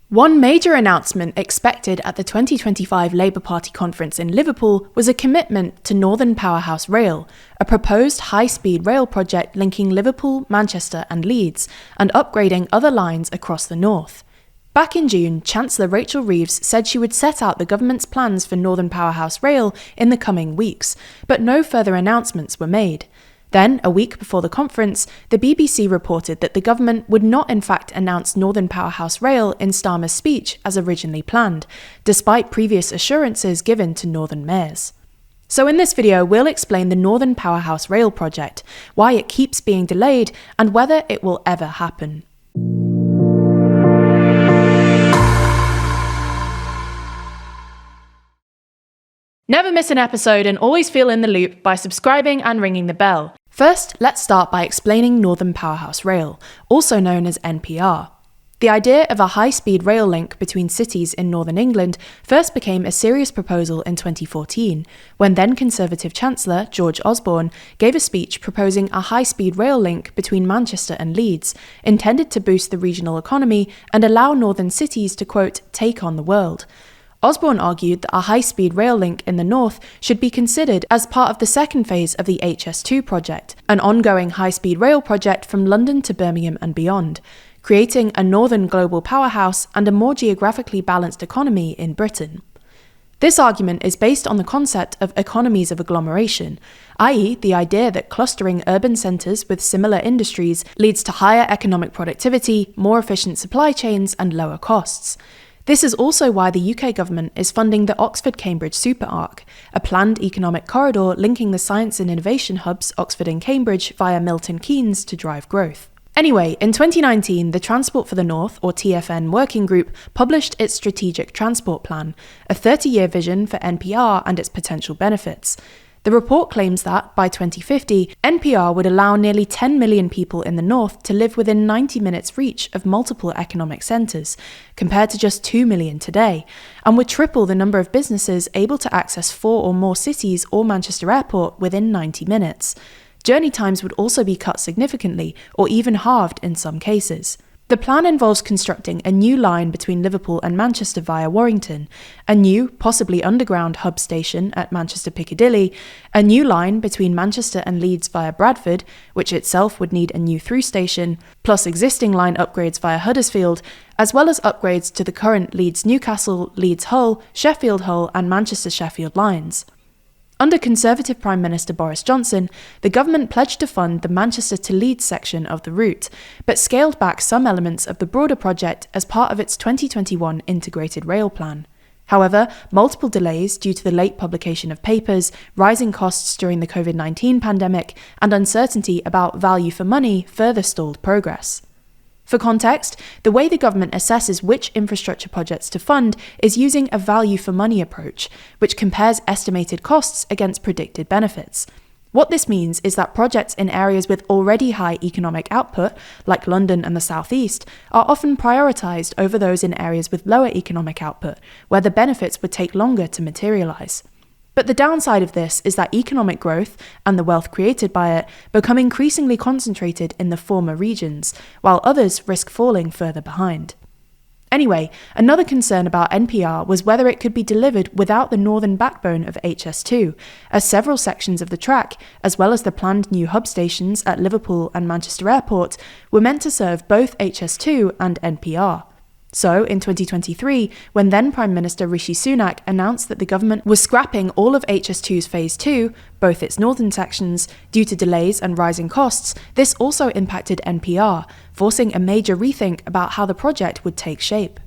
One major announcement expected at the 2025 Labour Party conference in Liverpool was a commitment to Northern Powerhouse Rail, a proposed high-speed rail project linking Liverpool, Manchester and Leeds, and upgrading other lines across the north. Back in June, Chancellor Rachel Reeves said she would set out the government's plans for Northern Powerhouse Rail in the coming weeks, but no further announcements were made. Then, a week before the conference, the BBC reported that the government would not in fact announce Northern Powerhouse Rail in Starmer's speech as originally planned, despite previous assurances given to Northern mayors. So in this video, we'll explain the Northern Powerhouse Rail project, why it keeps being delayed, and whether it will ever happen. Never miss an episode and always feel in the loop by subscribing and ringing the bell. First, let's start by explaining Northern Powerhouse Rail, also known as NPR. The idea of a high-speed rail link between cities in northern England first became a serious proposal in 2014, when then Conservative Chancellor George Osborne gave a speech proposing a high-speed rail link between Manchester and Leeds, intended to boost the regional economy and allow northern cities to, quote, take on the world. Osborne argued that a high-speed rail link in the north should be considered as part of the second phase of the HS2 project, an ongoing high-speed rail project from London to Birmingham and beyond, creating a northern global powerhouse and a more geographically balanced economy in Britain. This argument is based on the concept of economies of agglomeration, i.e. the idea that clustering urban centres with similar industries leads to higher economic productivity, more efficient supply chains and lower costs. This is also why the UK government is funding the Oxford-Cambridge Super Arc, a planned economic corridor linking the science and innovation hubs Oxford and Cambridge via Milton Keynes to drive growth. Anyway, in 2019, the Transport for the North, or TfN working group, published its Strategic Transport Plan, a 30-year vision for NPR and its potential benefits. The report claims that, by 2050, NPR would allow nearly 10 million people in the north to live within 90 minutes reach of multiple economic centres, compared to just 2 million today, and would triple the number of businesses able to access 4 or more cities or Manchester Airport within 90 minutes. Journey times would also be cut significantly, or even halved in some cases. The plan involves constructing a new line between Liverpool and Manchester via Warrington, a new, possibly underground hub station at Manchester Piccadilly, a new line between Manchester and Leeds via Bradford, which itself would need a new through station, plus existing line upgrades via Huddersfield, as well as upgrades to the current Leeds-Newcastle, Leeds-Hull, Sheffield-Hull and Manchester-Sheffield lines. Under Conservative Prime Minister Boris Johnson, the government pledged to fund the Manchester to Leeds section of the route, but scaled back some elements of the broader project as part of its 2021 Integrated Rail Plan. However, multiple delays due to the late publication of papers, rising costs during the COVID-19 pandemic, and uncertainty about value for money further stalled progress. For context, the way the government assesses which infrastructure projects to fund is using a value for money approach, which compares estimated costs against predicted benefits. What this means is that projects in areas with already high economic output, like London and the South East, are often prioritised over those in areas with lower economic output, where the benefits would take longer to materialise. But the downside of this is that economic growth, and the wealth created by it, become increasingly concentrated in the former regions, while others risk falling further behind. Anyway, another concern about NPR was whether it could be delivered without the northern backbone of HS2, as several sections of the track, as well as the planned new hub stations at Liverpool and Manchester Airport, were meant to serve both HS2 and NPR. So, in 2023, when then Prime Minister Rishi Sunak announced that the government was scrapping all of HS2's Phase 2, both its northern sections, due to delays and rising costs, this also impacted NPR, forcing a major rethink about how the project would take shape.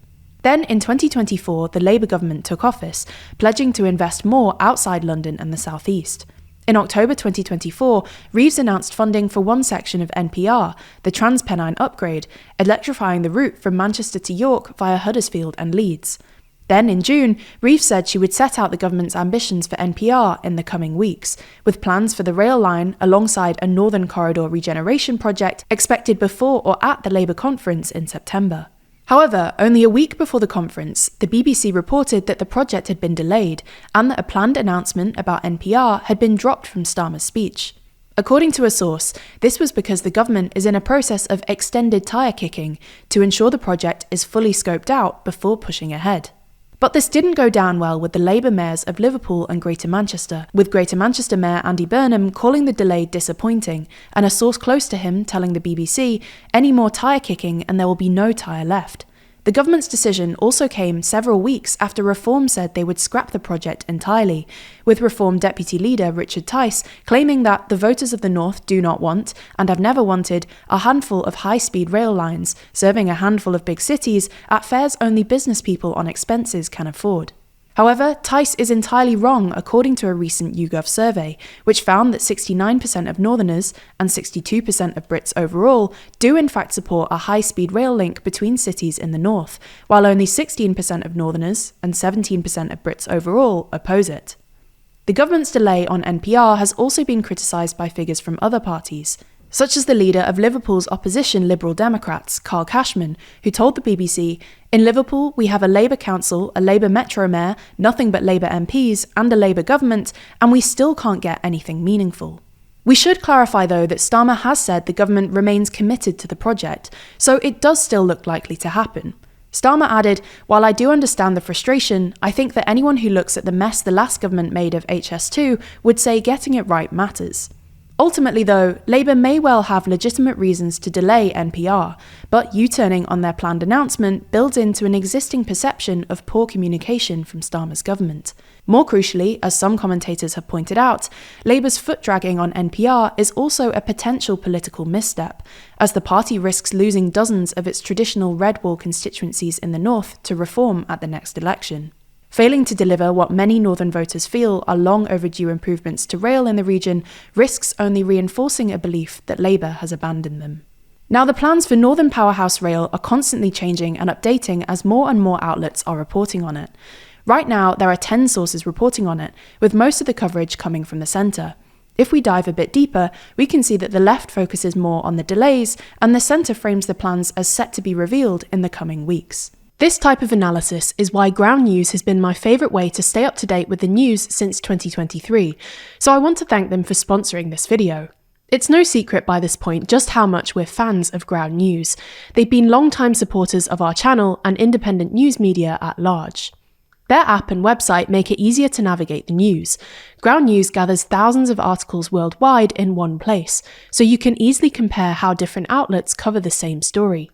Then, in 2024, the Labour government took office, pledging to invest more outside London and the South East. In October 2024, Reeves announced funding for one section of NPR, the Trans-Pennine Upgrade, electrifying the route from Manchester to York via Huddersfield and Leeds. Then, in June, Reeves said she would set out the government's ambitions for NPR in the coming weeks, with plans for the rail line alongside a Northern Corridor regeneration project expected before or at the Labour conference in September. However, only a week before the conference, the BBC reported that the project had been delayed and that a planned announcement about NPR had been dropped from Starmer's speech. According to a source, this was because the government is in a process of extended tyre kicking to ensure the project is fully scoped out before pushing ahead. But this didn't go down well with the Labour mayors of Liverpool and Greater Manchester, with Greater Manchester Mayor Andy Burnham calling the delay disappointing, and a source close to him telling the BBC, any more tyre kicking and there will be no tyre left. The government's decision also came several weeks after Reform said they would scrap the project entirely, with Reform Deputy Leader Richard Tice claiming that the voters of the North do not want, and have never wanted, a handful of high-speed rail lines, serving a handful of big cities at fares only business people on expenses can afford. However, Tice is entirely wrong according to a recent YouGov survey, which found that 69% of Northerners and 62% of Brits overall do in fact support a high-speed rail link between cities in the north, while only 16% of Northerners and 17% of Brits overall oppose it. The government's delay on NPR has also been criticised by figures from other parties, such as the leader of Liverpool's opposition Liberal Democrats, Carl Cashman, who told the BBC, "In Liverpool, we have a Labour council, a Labour Metro Mayor, nothing but Labour MPs, and a Labour government, and we still can't get anything meaningful." We should clarify, though, that Starmer has said the government remains committed to the project, so it does still look likely to happen. Starmer added, "While I do understand the frustration, I think that anyone who looks at the mess the last government made of HS2 would say getting it right matters." Ultimately, though, Labour may well have legitimate reasons to delay NPR, but U-turning on their planned announcement builds into an existing perception of poor communication from Starmer's government. More crucially, as some commentators have pointed out, Labour's foot-dragging on NPR is also a potential political misstep, as the party risks losing dozens of its traditional red wall constituencies in the north to Reform at the next election. Failing to deliver what many northern voters feel are long overdue improvements to rail in the region risks only reinforcing a belief that Labour has abandoned them. Now, the plans for Northern Powerhouse Rail are constantly changing and updating as more and more outlets are reporting on it. Right now, there are 10 sources reporting on it, with most of the coverage coming from the centre. If we dive a bit deeper, we can see that the left focuses more on the delays, and the centre frames the plans as set to be revealed in the coming weeks. This type of analysis is why Ground News has been my favourite way to stay up to date with the news since 2023, so I want to thank them for sponsoring this video. It's no secret by this point just how much we're fans of Ground News. They've been long-time supporters of our channel and independent news media at large. Their app and website make it easier to navigate the news. Ground News gathers thousands of articles worldwide in one place, so you can easily compare how different outlets cover the same story.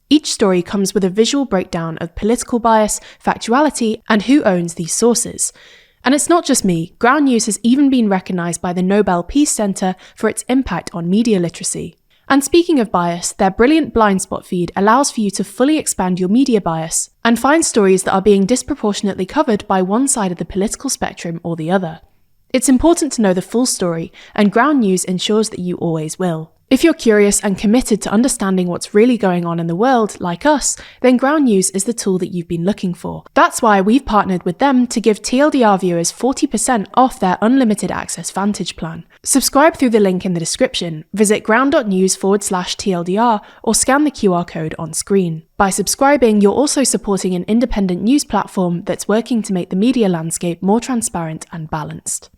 Each story comes with a visual breakdown of political bias, factuality, and who owns these sources. And it's not just me, Ground News has even been recognised by the Nobel Peace Centre for its impact on media literacy. And speaking of bias, their brilliant blind spot feed allows for you to fully expand your media bias and find stories that are being disproportionately covered by one side of the political spectrum or the other. It's important to know the full story, and Ground News ensures that you always will. If you're curious and committed to understanding what's really going on in the world, like us, then Ground News is the tool that you've been looking for. That's why we've partnered with them to give TLDR viewers 40% off their unlimited access Vantage plan. Subscribe through the link in the description, visit ground.news/TLDR, or scan the QR code on screen. By subscribing, you're also supporting an independent news platform that's working to make the media landscape more transparent and balanced.